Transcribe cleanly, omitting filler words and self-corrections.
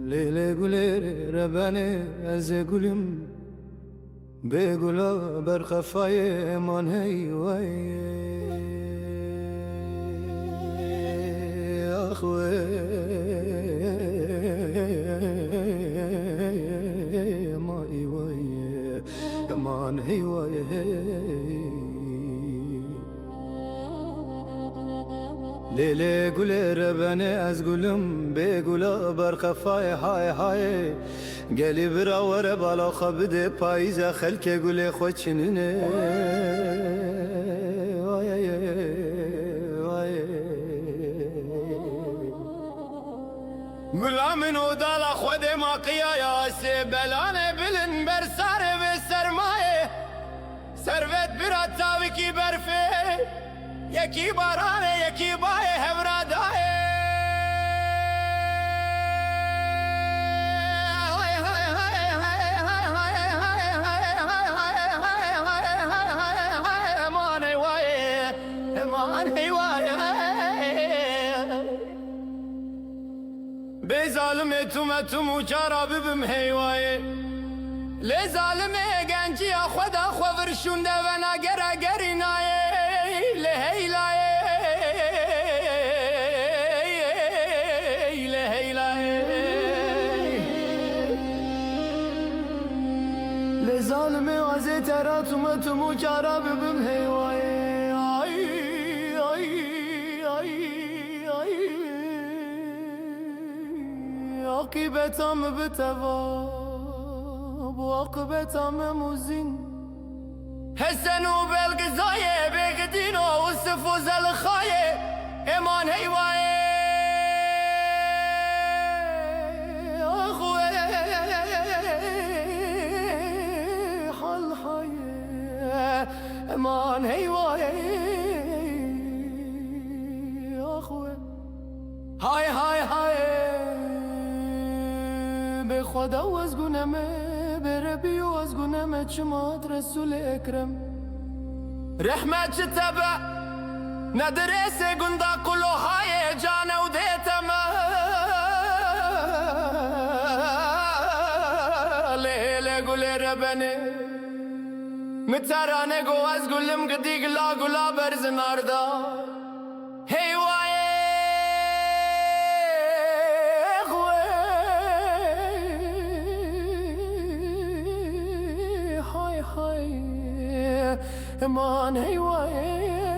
لیلی گلی ربانه از گلیم به گلا بر خفای من هی وای آخوی ما ای وای من هی وای لیلی گلی ربانه از گلم به گلا بر خفای های های گلی براور بالا خبده پاییز خلک گل خود چنینه گلا منو دالا خود ما قیایا سی بلانه بلن بر سر و سرمایه سروت برا تاوی کی برفه یکی بارانه یکی بای هورادایه به ظالمه تومتم و چارا ببم هیوایه لی ظالمه گنجی خدا خورشونده و نگر اگری نایه لی هیلایه لی هیلایه لی ظالمه وزی ترا تومتم و چارا ببم هیوایه عاقبتم بتواب و عاقبتم موزین حسن و بلگزایه بگدین و وصف و زلخایه امان هیوایه آخوه حال خایه امان هیوایه آخوه های های های به خدا و از گونمه به ربی و از گونمه چماد رسول اکرم رحمت چه تبع ندرس گندا کلوهای جان و دیتم لیل گل ربنه مترانه گو از گلم گدی گلا گلا برز ناردا هیوایه امان هیوایه